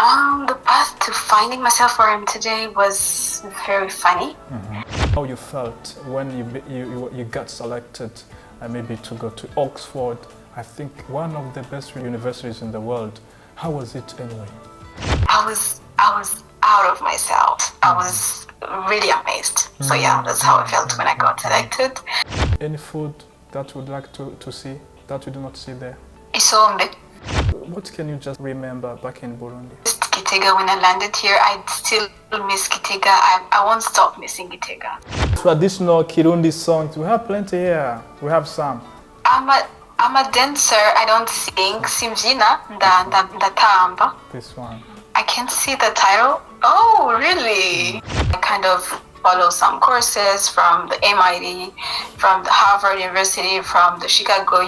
The path to finding myself where I am today was very funny. How you felt when you got selected maybe to go to Oxford, I think one of the best universities in the world. How was it anyway? I was out of myself. I was really amazed. So yeah, that's how I felt when I got selected. Any food that you would like to see that you do not see there? Isombe. What can you just remember back in Burundi? Gitega, when I landed here, I still miss Gitega. I won't stop missing Gitega. Traditional Kirundi songs, we have plenty here. We have some. I'm a dancer. I don't sing. Simjina ndatamba. This one. I can't see the title. Oh, really? I kind of follow some courses from the MIT, from the Harvard University, from the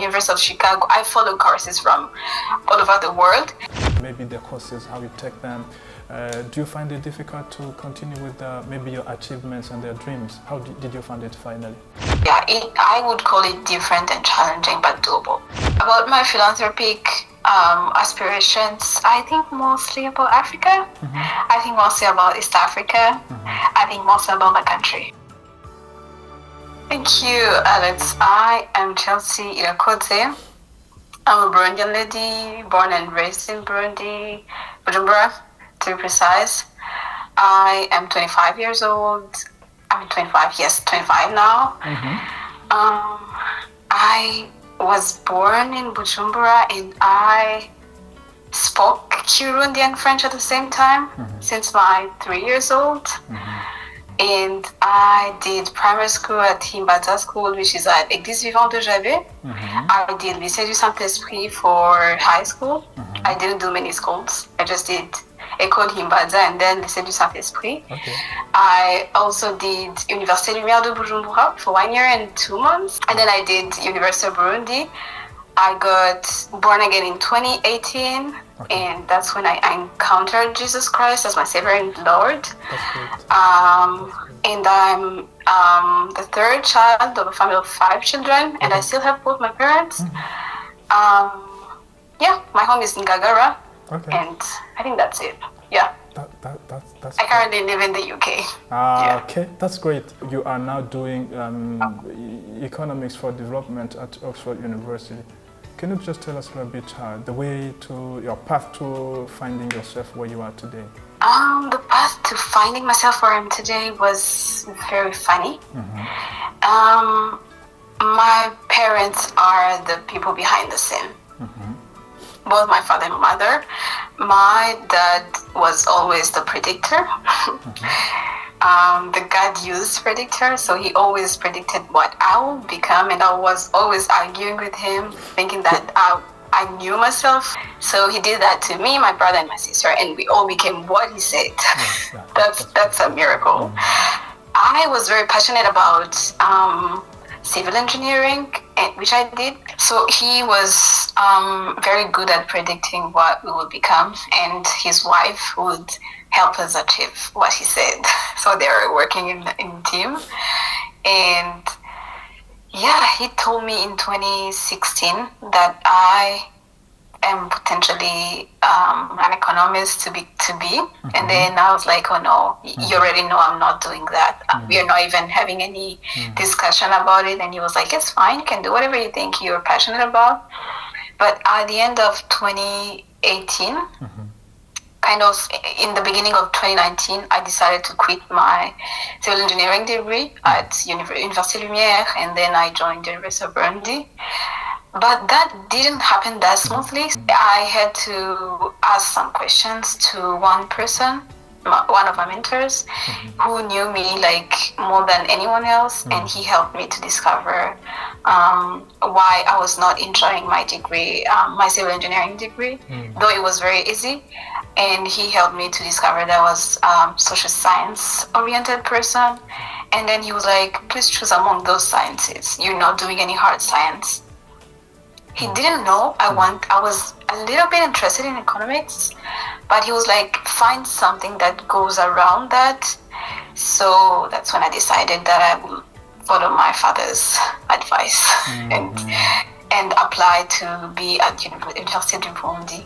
University of Chicago. I follow courses from all over the world. Maybe the courses, how you take them. Do you find it difficult to continue with maybe your achievements and their dreams? How did you find it finally? Yeah, I would call it different and challenging, but doable. About my philanthropic aspirations, I think mostly about Africa. I think mostly about East Africa. I think mostly about my country. Thank you, Alex. I am Chelysea IRAKOZE. I'm a Burundian lady, born and raised in Burundi, Bujumbura, to be precise. I am 25 years old. I'm 25 now. I was born in Bujumbura and I spoke Kirundi and French at the same time since my 3 years old. And I did primary school at Himbaza School, which is at Église Vivante de Javé. I did Lycée du Saint-Esprit for high school. I didn't do many schools. I just did École Himbaza and then Lycée du Saint-Esprit. I also did Université Lumière de Bujumbura for 1 year and 2 months. And then I did University of Burundi. I got born again in 2018. And that's when I encountered Jesus Christ as my Savior and Lord. That's great. And I'm the third child of a family of 5 children, and I still have both my parents. Yeah, my home is in Gagara, and I think that's it. Yeah. That's I currently live in the UK. Yeah. Okay, that's great. You are now doing economics for development at Oxford University. Can you just tell us a little bit the way to your path to finding yourself where you are today? The path to finding myself where I am today was very funny. My parents are the people behind the scene. Both my father and mother. My dad was always the predictor. The God-used predictor, so he always predicted what I would become, and I was always arguing with him, thinking that I knew myself. So he did that to me, my brother, and my sister, and we all became what he said. That's a miracle. I was very passionate about civil engineering, which I did. So he was very good at predicting what we would become, and his wife would help us achieve what he said. So they were working in team. And yeah, he told me in 2016 that I am potentially an economist to be. And then I was like, oh no, you already know I'm not doing that. We are not even having any discussion about it. And he was like, it's fine, you can do whatever you think you're passionate about. But at the end of 2018, kind of in the beginning of 2019, I decided to quit my civil engineering degree at Université Lumière, and then I joined the University of Burundi. But that didn't happen that smoothly. I had to ask some questions to one person, one of my mentors, who knew me like more than anyone else, and he helped me to discover why I was not enjoying my degree, my civil engineering degree, though it was very easy. And he helped me to discover that I was social science oriented person. And then he was like, please choose among those sciences. You're not doing any hard science. He didn't know I was a little bit interested in economics, but he was like, find something that goes around that. So that's when I decided that I would follow my father's advice and apply to be at Université du Burundi.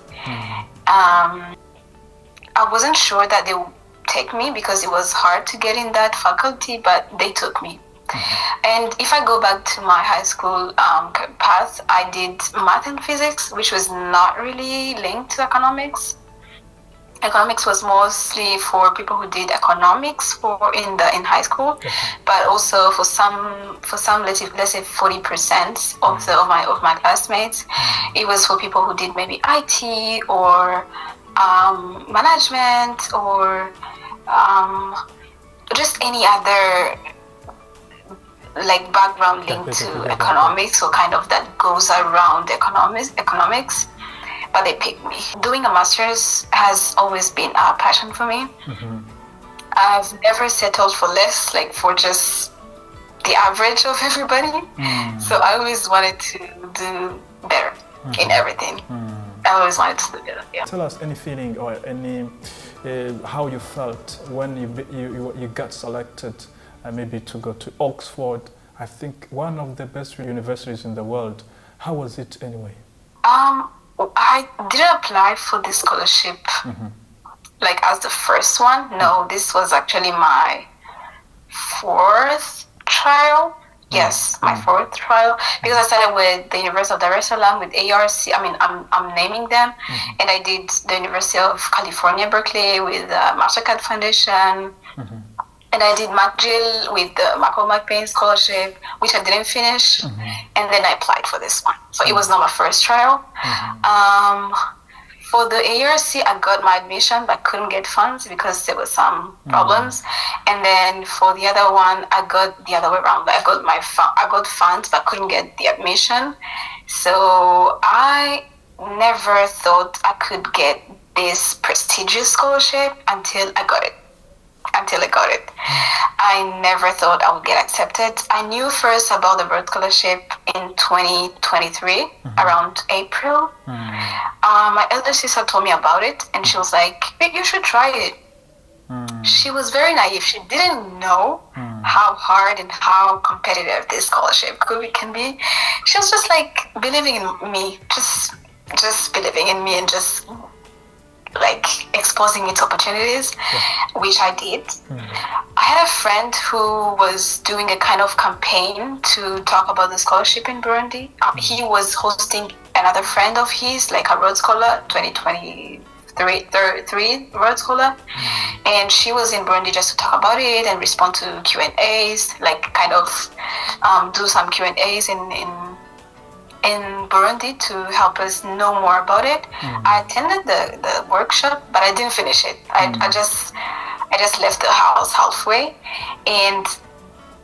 I wasn't sure that they would take me because it was hard to get in that faculty, but they took me. And if I go back to my high school path, I did math and physics, which was not really linked to economics. Economics was mostly for people who did economics in high school, but also for some let's say 40% of my classmates, it was for people who did maybe IT or management or just any other like background linked to economics, or kind of that goes around economics. But they picked me. Doing a master's has always been a passion for me. I've never settled for less, like for just the average of everybody. So I always wanted to do better in everything. I always wanted to do better. Yeah. Tell us any feeling or any how you felt when you got selected, maybe to go to Oxford. I think one of the best universities in the world. How was it anyway? I didn't apply for the scholarship like as the first one. No, this was actually my fourth trial. Yes, my fourth trial, because I started with the University of Dar es Salaam, with ARC. I mean, I'm naming them, and I did the University of California, Berkeley, with the MasterCard Foundation. And I did McGill with the Michael McBain Scholarship, which I didn't finish. And then I applied for this one. So it was not my first trial. For the ARC, I got my admission, but couldn't get funds because there were some problems. And then for the other one, I got the other way around. I got funds, but couldn't get the admission. So I never thought I could get this prestigious scholarship until I got it. I never thought I would get accepted. I knew first about the Rhodes Scholarship in 2023, around April. My elder sister told me about it, and she was like, you should try it. She was very naive. She didn't know how hard and how competitive this scholarship can be. She was just like believing in me, just believing in me, and just like exposing its opportunities, which I did. I had a friend who was doing a kind of campaign to talk about the scholarship in Burundi. He was hosting another friend of his, like a Rhodes Scholar, 2023 Rhodes Scholar, and she was in Burundi just to talk about it and respond to Q&As, like kind of do some Q&As in Burundi to help us know more about it. I attended the workshop, but I didn't finish it. I just left the house halfway. And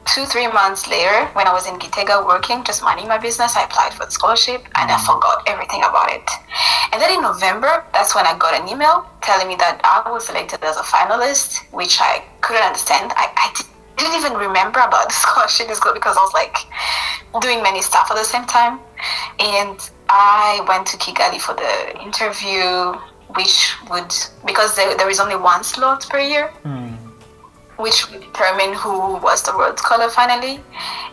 2-3 months later, when I was in Gitega working, just minding my business, I applied for the scholarship and I forgot everything about it. And then in November, that's when I got an email telling me that I was selected as a finalist, which I couldn't understand. I didn't even remember about the scholarship because I was like doing many stuff at the same time. And I went to Kigali for the interview, because there is only one slot per year, which would determine who was the Rhodes Scholar finally.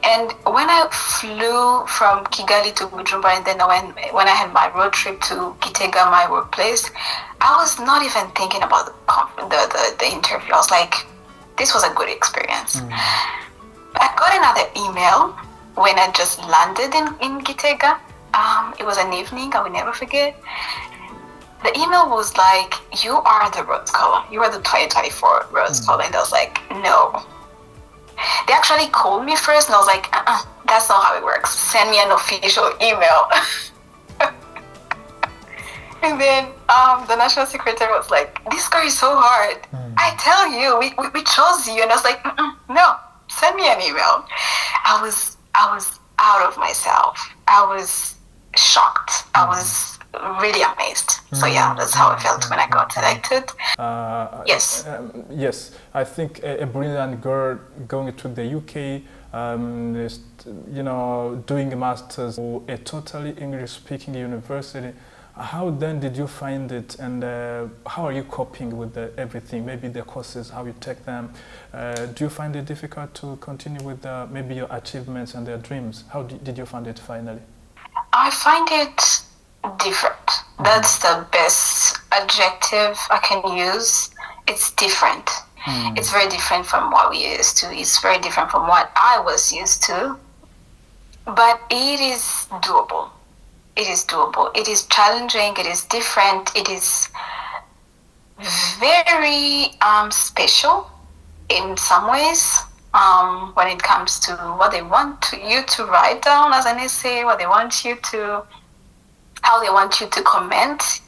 And when I flew from Kigali to Bujumbura, and then when I had my road trip to Gitega, my workplace, I was not even thinking about the interview. I was like, this was a good experience. I got another email when I just landed in Gitega. It was an evening, I will never forget. The email was like, you are the Rhodes Scholar. You are the 2024 Rhodes Scholar. And I was like, no. They actually called me first, and I was like, that's not how it works. Send me an official email. And then the national secretary was like, this girl is so hard. I tell you, we chose you. And I was like, no, send me an email. I was out of myself. I was shocked. I was really amazed. So yeah, that's how I felt when I got selected. Yes. Yes, I think a brilliant girl going to the UK, doing a master's at a totally English-speaking university. How then did you find it, and how are you coping with everything? Maybe the courses, how you take them. Do you find it difficult to continue with maybe your achievements and their dreams? How did you find it finally? I find it different. That's the best adjective I can use, it's different. It's very different from what we used to. It's very different from what I was used to. But it is doable. It is doable. It is challenging. It is different. It is very special in some ways when it comes to what they want you to write down as an essay, what they want you to, how they want you to comment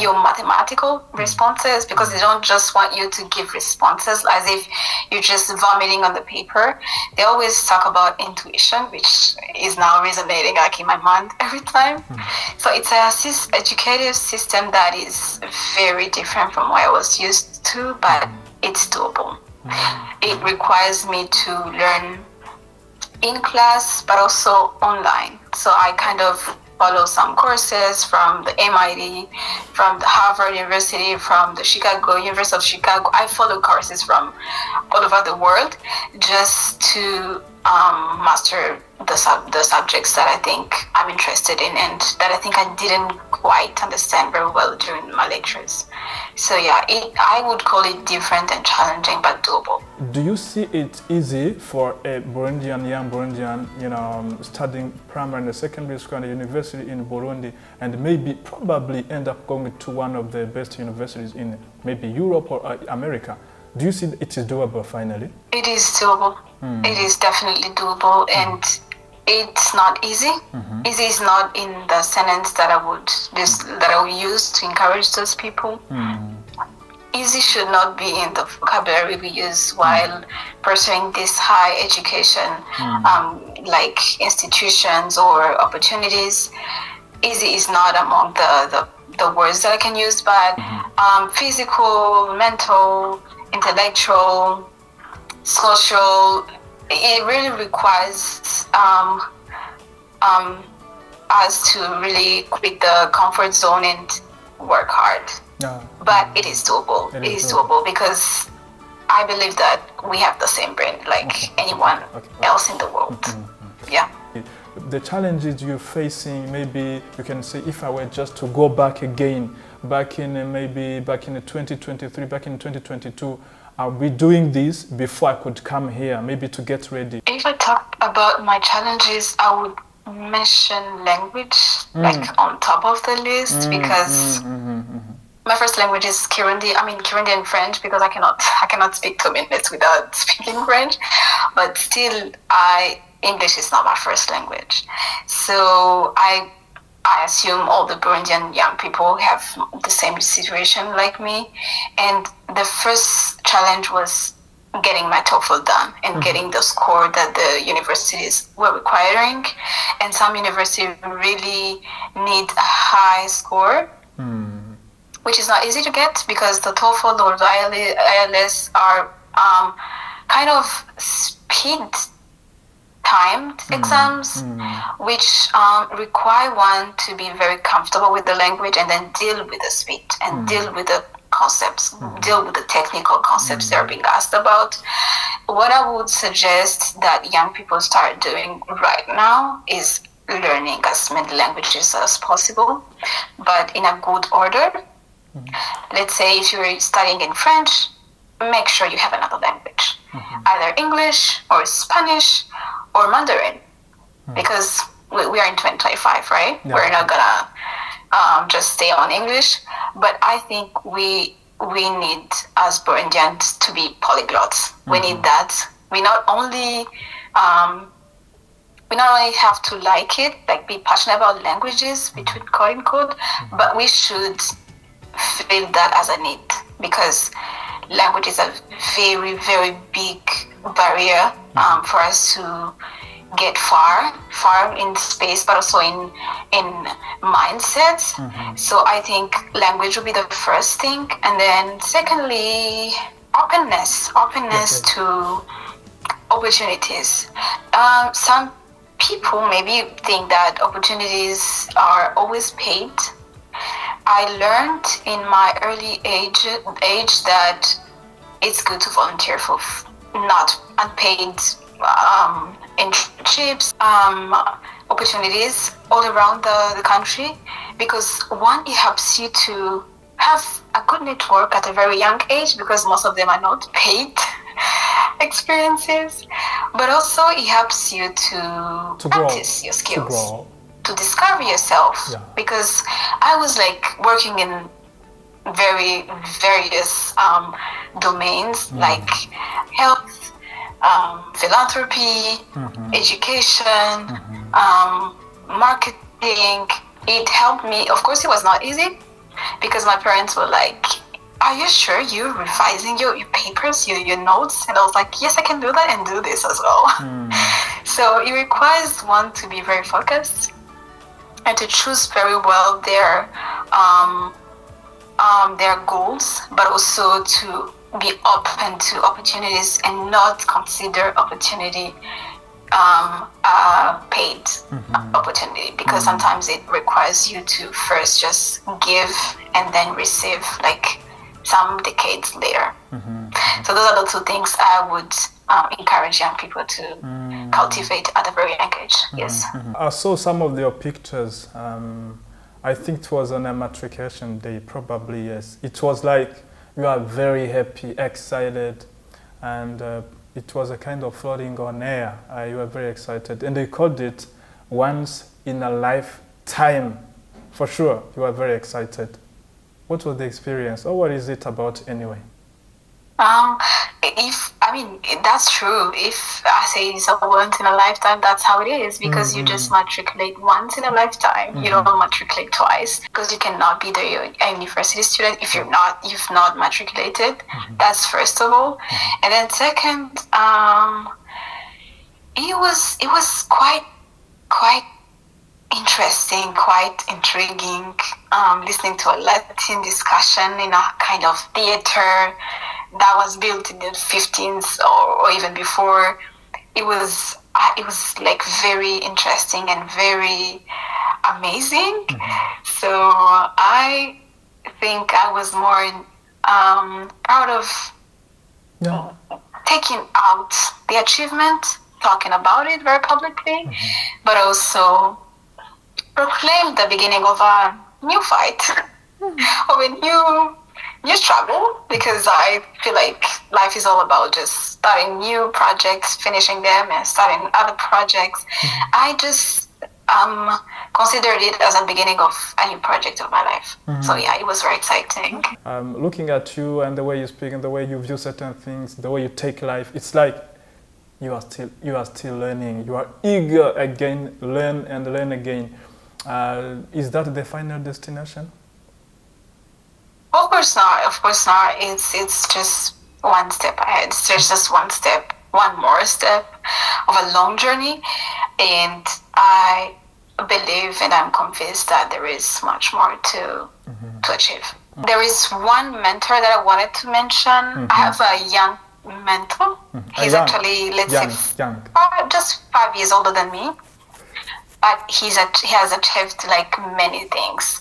your mathematical responses, because they don't just want you to give responses as if you're just vomiting on the paper. They always talk about intuition, which is now resonating like in my mind every time. So it's a educative system that is very different from what I was used to, but it's doable. It requires me to learn in class, but also online. So I kind of follow some courses from the MIT, from the Harvard University, from the University of Chicago. I follow courses from all over the world just to master the subjects that I think I'm interested in and that I think I didn't quite understand very well during my lectures. So yeah, I would call it different and challenging, but doable. Do you see it easy for a Burundian, young Burundian, studying primary and secondary school and university in Burundi, and probably end up going to one of the best universities in maybe Europe or America? Do you see it is doable finally? It is doable. It is definitely doable, and it's not easy. Easy is not in the sentence that I would use to encourage those people. Easy should not be in the vocabulary we use while pursuing this high education, like institutions or opportunities. Easy is not among the words that I can use, but physical, mental, intellectual, social, it really requires us to really quit the comfort zone and work hard. But it is doable. It is doable because I believe that we have the same brain like anyone else in the world. Yeah. The challenges you're facing, maybe you can say, if I were just to go back again, back in 2023, back in 2022, I'll be doing this before I could come here, maybe to get ready. If I talk about my challenges, I would mention language like on top of the list because my first language is Kirundi. I mean Kirundi and French because I cannot speak 2 minutes without speaking French. But still, English is not my first language. So I assume all the Burundian young people have the same situation like me. And the first challenge was getting my TOEFL done and getting the score that the universities were requiring. And some universities really need a high score, which is not easy to get because the TOEFL or the IELTS are kind of speed timed exams, which require one to be very comfortable with the language and then deal with the speed and deal with the concepts, deal with the technical concepts they're being asked about. What I would suggest that young people start doing right now is learning as many languages as possible, but in a good order. Let's say if you're studying in French, make sure you have another language, either English or Spanish or Mandarin, because we are in 2025, right? Yeah. We're not gonna just stay on English, but I think we need as Burundians to be polyglots. We need that. We not only have to like it, like be passionate about languages between quote unquote, but we should feel that as a need because language is a very, very big barrier for us to get far in space, but also in mindset. So I think language will be the first thing, and then secondly, openness to opportunities. Some people maybe think that opportunities are always paid. I learned in my early age that it's good to volunteer for not unpaid internships, opportunities all around the country, because one, it helps you to have a good network at a very young age, because most of them are not paid experiences, but also it helps you to practice your skills, to discover yourself. Because I was like working in very various domains, like health, philanthropy, education, marketing. It helped me. Of course, it was not easy, because my parents were like, "Are you sure you're revising your papers, your notes?" And I was like, "Yes, I can do that and do this as well." So it requires one to be very focused and to choose very well their goals, but also to be open to opportunities and not consider opportunity paid opportunity, because sometimes it requires you to first just give and then receive, like some decades later. So those are the two things I would encourage young people to cultivate at a very young age. Yes. I saw some of your pictures. I think it was on a matriculation day, probably, yes. It was like you are very happy, excited, and it was a kind of floating on air. You were very excited. And they called it once in a lifetime. For sure, you were very excited. What was the experience, or what is it about anyway? That's true. If I say it's a once in a lifetime, that's how it is, because you just matriculate once in a lifetime. You don't matriculate twice, because you cannot be the university student if you've not matriculated. That's first of all. And then second, it was quite interesting, quite intriguing, listening to a Latin discussion in a kind of theater that was built in the 15th or even before. It was like very interesting and very amazing. So I think I was more proud of taking out the achievement, talking about it very publicly, but also proclaim the beginning of a new fight, of a new struggle, because I feel like life is all about just starting new projects, finishing them, and starting other projects. I just considered it as a beginning of a new project of my life. So yeah, it was very exciting. Looking at you and the way you speak and the way you view certain things, the way you take life, it's like you are still learning. You are eager again, learn and learn again. Is that the final destination? Of course not. Of course not. It's just one step ahead. There's just one more step of a long journey, and I believe and I'm convinced that there is much more to achieve. There is one mentor that I wanted to mention. I have a young mentor. He's actually, just 5 years older than me. But he has achieved like many things.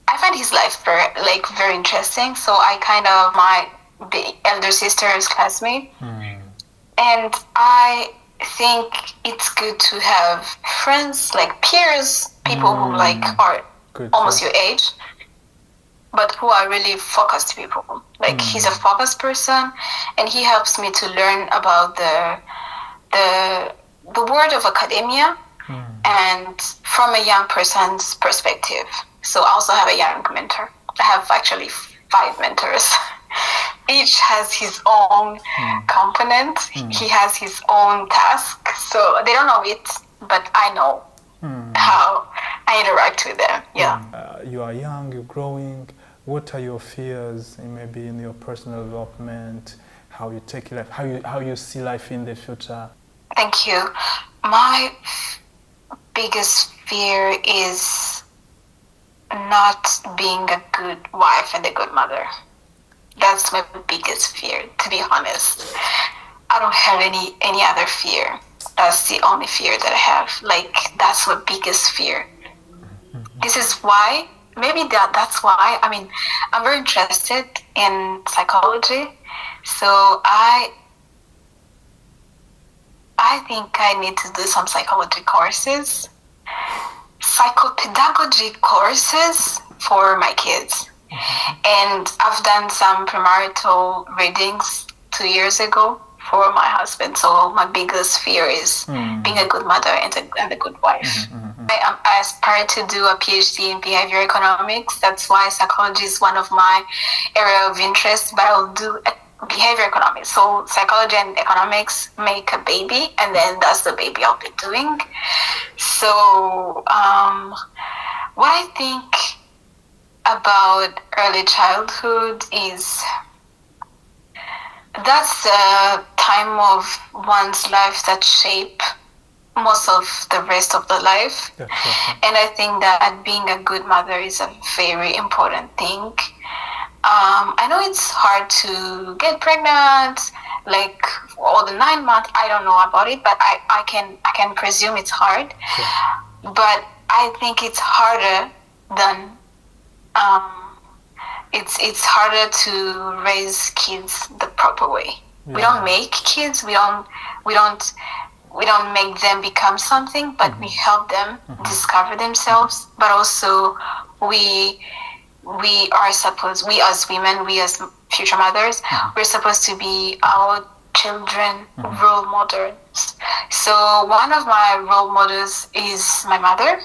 I find his life very interesting. So I kind of, my elder sister's classmate, and I think it's good to have friends, like peers, people who like are almost your age, but who are really focused people. Like he's a focused person, and he helps me to learn about the world of academia and from a young person's perspective. So I also have a young mentor. I have actually 5 mentors. Each has his own component. He has his own task. So they don't know it, but I know how I interact with them. Yeah. You are young, you're growing. What are your fears maybe in your personal development? How you take life, how you see life in the future? Thank you. My biggest fear is not being a good wife and a good mother. That's my biggest fear, to be honest. I don't have any other fear. That's the only fear that I have. Like, that's my biggest fear. This is why, maybe that's why, I'm very interested in psychology. So I think I need to do some psychology courses. Psychopedagogy courses for my kids. And I've done some premarital readings 2 years ago for my husband. So my biggest fear is being a good mother and a good wife. I aspire to do a PhD in behavior economics. That's why psychology is one of my area of interest, but I'll do behavior economics. So psychology and economics make a baby, and then that's the baby I'll be doing. So what I think about early childhood is that's the time of one's life that shape most of the rest of the life. And I think that being a good mother is a very important thing. I know it's hard to get pregnant, like all the 9 months. I don't know about it, but I can presume it's hard. But I think it's harder than it's harder to raise kids the proper way. We don't make kids. We don't make them become something, but we help them discover themselves. But also, we as women, we as future mothers, we're supposed to be our children role models. So one of my role models is my mother.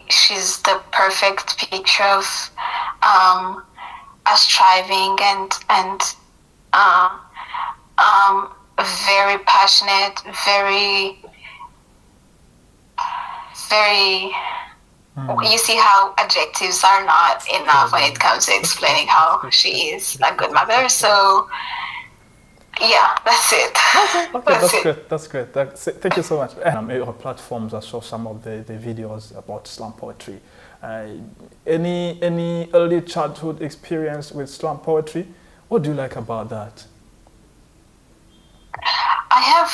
She's the perfect picture of a striving and very passionate, very. You see how adjectives are not enough when it comes to explaining how she is a good mother. So, yeah, that's it. Okay, that's great. Thank you so much. Your platforms, I saw some of the videos about slam poetry. Any early childhood experience with slam poetry? What do you like about that? I have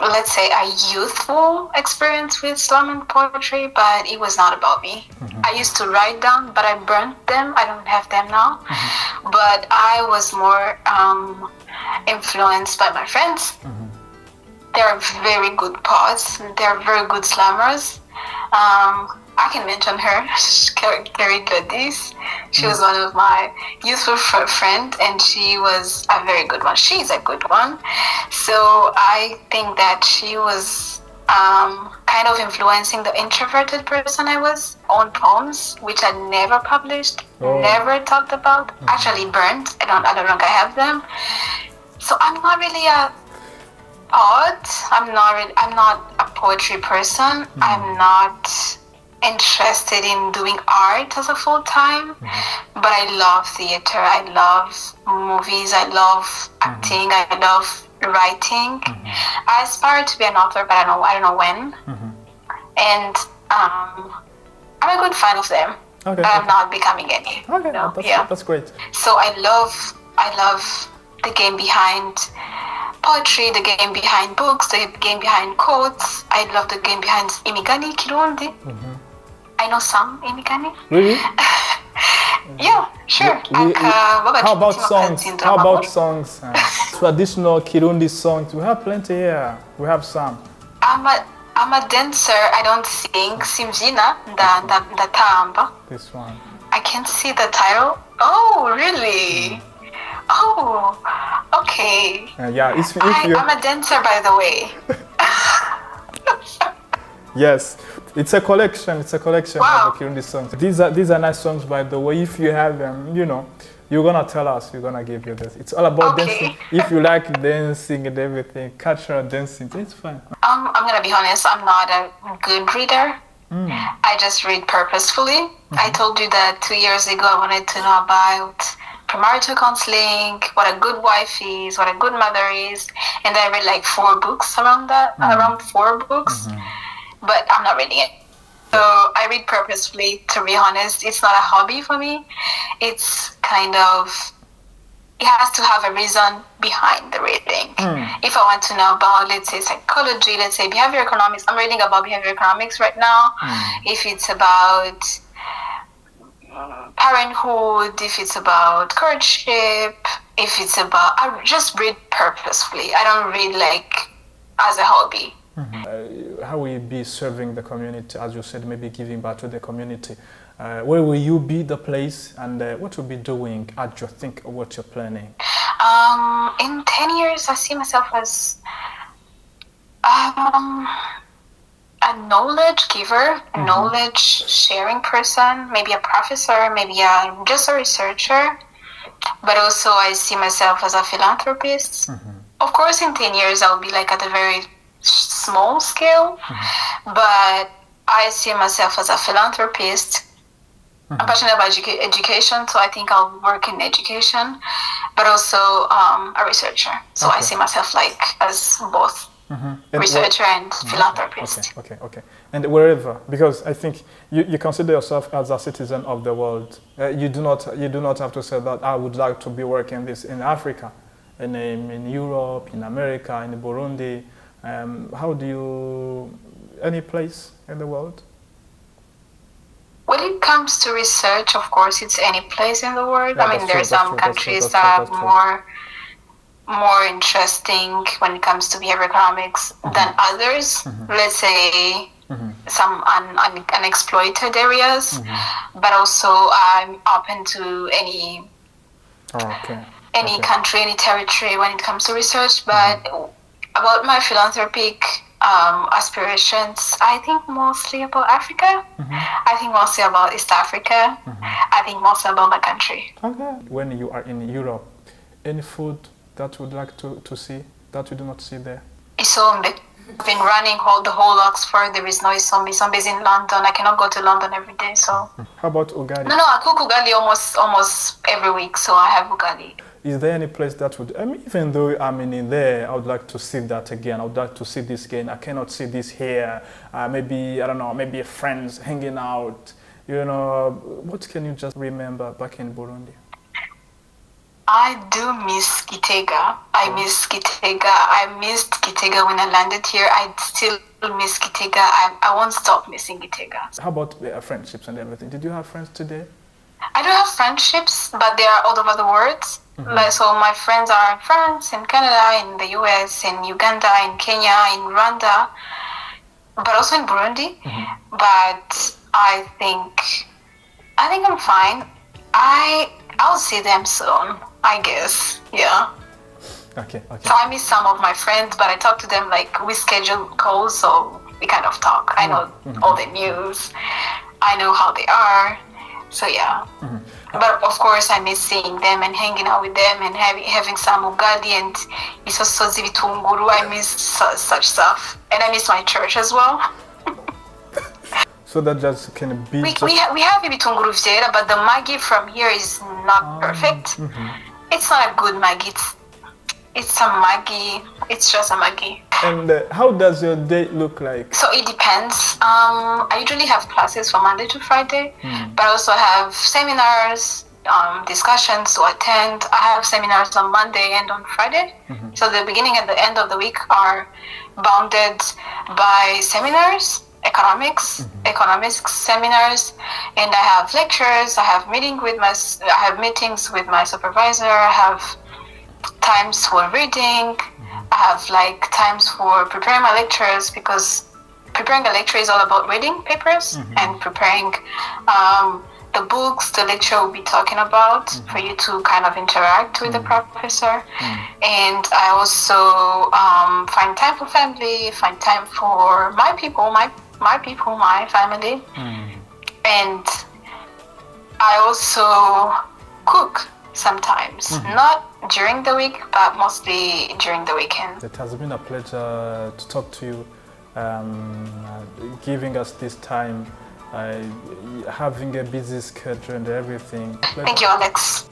let's say a youthful experience with slam and poetry, but it was not about me. I used to write down, but I burnt them. I don't have them now. But I was more influenced by my friends. They're very good poets. They're very good slammers. I can mention her, Carrie Gladys. She was one of my youthful friends, and she was a very good one. She's a good one. So I think that she was kind of influencing the introverted person I was on poems, which I never published, never talked about, actually burnt. I don't think I have them. So I'm not really a poet. I'm not a poetry person. I'm not interested in doing art as a full time, but I love theater. I love movies. I love acting. I love writing. I aspire to be an author, but I don't know when. And I'm a good fan of them. But I'm not becoming any. That's great. So I love the game behind poetry, the game behind books, the game behind quotes. I love the game behind imigani Kirundi. I know some imigani. Really? Yeah, sure. How about songs? Traditional Kirundi songs. We have plenty here. We have some. I'm a dancer. I don't sing. Simjina ndatamba. This one. I can't see the title. Oh, really? Oh, okay. Yeah, if you. I'm a dancer, by the way. Yes, it's a collection. It's a collection Wow. of the Kirundi songs. These are nice songs, by the way. If you have them, you're gonna tell us. You're gonna give you this. It's all about dancing. If you like dancing and everything, cultural dancing, it's fine. I'm gonna be honest. I'm not a good reader. I just read purposefully. I told you that 2 years ago I wanted to know about premarital counseling, what a good wife is, what a good mother is, and I read like 4 books around that. Around 4 books. But I'm not reading it. So I read purposefully, to be honest. It's not a hobby for me. It's kind of, it has to have a reason behind the reading. If I want to know about, let's say, psychology, let's say behavior economics, I'm reading about behavior economics right now. If it's about parenthood, if it's about courtship, if it's about, I just read purposefully. I don't read like as a hobby. how will you be serving the community, as you said, maybe giving back to the community? Where will you be the place, and what will you be doing at your think of what you're planning? In 10 years, I see myself as a knowledge giver, a knowledge sharing person, maybe a professor, maybe just a researcher. But also I see myself as a philanthropist. Of course, in 10 years, I'll be like at a very small scale, but I see myself as a philanthropist. I'm passionate about education, so I think I'll work in education, but also a researcher. So I see myself like as both. Researcher and philanthropist. Okay. And wherever, because I think you consider yourself as a citizen of the world. You do not have to say that I would like to be working this in Africa, in Europe, in America, in Burundi. How do you, any place in the world? When it comes to research, of course, it's any place in the world. I mean, there are some countries that are more interesting when it comes to behavior economics than others. Let's say some unexploited areas, but also I'm open to any country, any territory when it comes to research. But about my philanthropic aspirations, I think mostly about Africa. I think mostly about East Africa. I think mostly about my country. When you are in Europe, any food that you would like to see that you do not see there? Isombe. I've been running the whole Oxford. There is no Isombe. Isombe is in London. I cannot go to London every day, so. How about ugali? No, I cook ugali almost every week, so I have ugali. Is there any place that would, I mean, even though I'm in there, I would like to see that again. I would like to see this again. I cannot see this here. Maybe, I don't know, maybe friends hanging out. You know, what can you just remember back in Burundi? I do miss Gitega. I miss Gitega. I missed Gitega when I landed here. I still miss Gitega. I won't stop missing Gitega. How about friendships and everything? Did you have friends today? I do have friendships, but they are all over the world. So my friends are in France, in Canada, in the US, in Uganda, in Kenya, in Rwanda, but also in Burundi. But I think I'm fine. I'll see them soon, I guess. Yeah. Okay. So I miss some of my friends, but I talk to them like we schedule calls, so we kind of talk. I know all the news. I know how they are. So yeah. But of course I miss seeing them and hanging out with them and having some ugali and isosozi bitunguru. I miss such stuff. And I miss my church as well. So that just can be. We have ibitunguru vyera, but the Maggi from here is not perfect. It's not a good Maggi. It's a Maggi. It's just a Maggi. And how does your day look like? So it depends. I usually have classes from Monday to Friday, but I also have seminars, discussions to attend. I have seminars on Monday and on Friday. So the beginning and the end of the week are bounded by seminars. Economics seminars, and I have lectures. I have meetings with my supervisor. I have times for reading. I have like times for preparing my lectures, because preparing a lecture is all about reading papers and preparing the books the lecture will be talking about for you to kind of interact with the professor. And I also find time for family, find time for my people, my family. And I also cook sometimes, not during the week, but mostly during the weekend. It has been a pleasure to talk to you, giving us this time, having a busy schedule and everything. Thank you, Alex.